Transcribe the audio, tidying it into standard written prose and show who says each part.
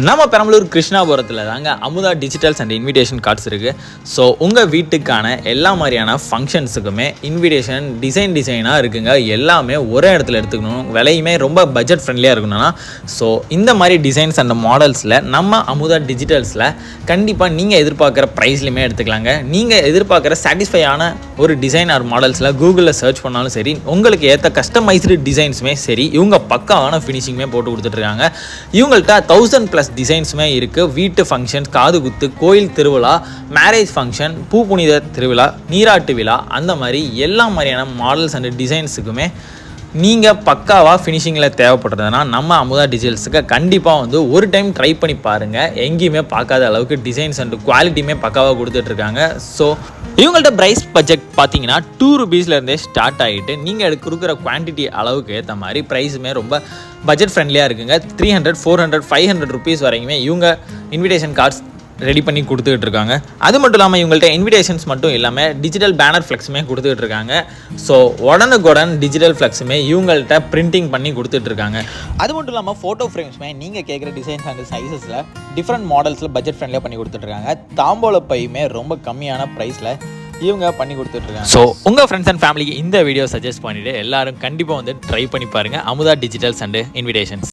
Speaker 1: நம்ம பெரம்பலூர் கிருஷ்ணாபுரத்தில் தாங்க Amudha digitals and invitation cards இருக்குது. ஸோ உங்கள் வீட்டுக்கான எல்லா மாதிரியான ஃபங்க்ஷன்ஸுக்குமே இன்விடேஷன் டிசைனாக இருக்குங்க. எல்லாமே ஒரே இடத்துல எடுத்துக்கணும், விலையுமே ரொம்ப பட்ஜெட் ஃப்ரெண்ட்லியாக இருக்கணும்னா ஸோ இந்த மாதிரி டிசைன்ஸ் அண்ட் மாடல்ஸில் நம்ம அமுதா டிஜிட்டல்ஸில் கண்டிப்பாக நீங்கள் எதிர்பார்க்குற ப்ரைஸ்லையுமே எடுத்துக்கலாங்க. நீங்கள் எதிர்பார்க்குற சாட்டிஸ்ஃபையான ஒரு டிசைன் ஆர் மாடல்ஸில் கூகுளில் சர்ச் பண்ணாலும் சரி, உங்களுக்கு ஏற்ற கஸ்டமைஸ்டு டிசைன்ஸுமே சரி, இவங்க பக்காவான ஃபினிஷிங்குமே போட்டு கொடுத்துட்ருக்காங்க. இவங்கள்ட்ட 1000+ டிசைன்ஸுமே இருக்குது. வீட்டு ஃபங்க்ஷன்ஸ், காது குத்து, கோயில் திருவிழா, மேரேஜ் ஃபங்க்ஷன், பூ புனித திருவிழா, நீராட்டு விழா, அந்த மாதிரி எல்லா மாதிரியான மாடல்ஸ் அண்ட் டிசைன்ஸுக்குமே நீங்கள் பக்காவாக ஃபினிஷிங்கில் தேவைப்படுறதுனா நம்ம அமுதா டிஜிட்டல்ஸுக்கு கண்டிப்பாக ஒரு டைம் ட்ரை பண்ணி பாருங்கள். எங்கேயுமே பார்க்காத அளவுக்கு டிசைன்ஸ் அண்ட் குவாலிட்டியுமே பக்காவாக கொடுத்துட்ருக்காங்க. ஸோ இவங்கள்ட்ட ப்ரைஸ் பட்ஜெட் பார்த்தீங்கன்னா 2 ரூபீஸ்லேருந்தே ஸ்டார்ட் ஆகிட்டு நீங்கள் கொடுக்குற குவான்டிட்டி அளவுக்கு ஏற்ற மாதிரி ப்ரைஸுமே ரொம்ப பட்ஜெட் ஃப்ரெண்ட்லியாக இருக்குங்க. 300, 400, 500 ருபீஸ் வரைக்குமே இவங்க இன்விடேஷன் கார்ட்ஸ் ரெடி பண்ணி கொடுத்துக்கிட்டு இருக்காங்க. அது மட்டும் இல்லாமல் இவங்கள்ட்ட இன்விடேஷன்ஸ் மட்டும் இல்லாமல் டிஜிட்டல் பேனர் ஃப்ளெக்ஸுமே கொடுத்துக்கிட்டு இருக்காங்க. ஸோ உடனுக்குடன் டிஜிட்டல் ஃப்ளெக்ஸுமே இவங்கள்ட்ட பிரிண்டிங் பண்ணி கொடுத்துட்ருக்காங்க. அது மட்டும் இல்லாமல் ஃபோட்டோ ஃப்ரேம்ஸுமே நீங்கள் கேட்குற டிசைன்ஸ் அண்ட் சைஸஸில் டிஃப்ரெண்ட் மாடல்ஸில் பட்ஜெட் ஃப்ரெண்ட்லியாக பண்ணி கொடுத்துட்ருக்காங்க. தாம்போல பையுமே ரொம்ப கம்மியான ப்ரைஸில் இவங்க பண்ணி கொடுத்துட்ருக்காங்க. ஸோ உங்கள் ஃப்ரெண்ட்ஸ் அண்ட் ஃபேமிலிக்கு இந்த வீடியோ சஜஸ்ட் பண்ணிவிட்டு எல்லாரும் கண்டிப்பாக ட்ரை பண்ணி பாருங்கள் அமுதா டிஜிட்டல்ஸ் அண்ட் இன்விடேஷன்ஸ்.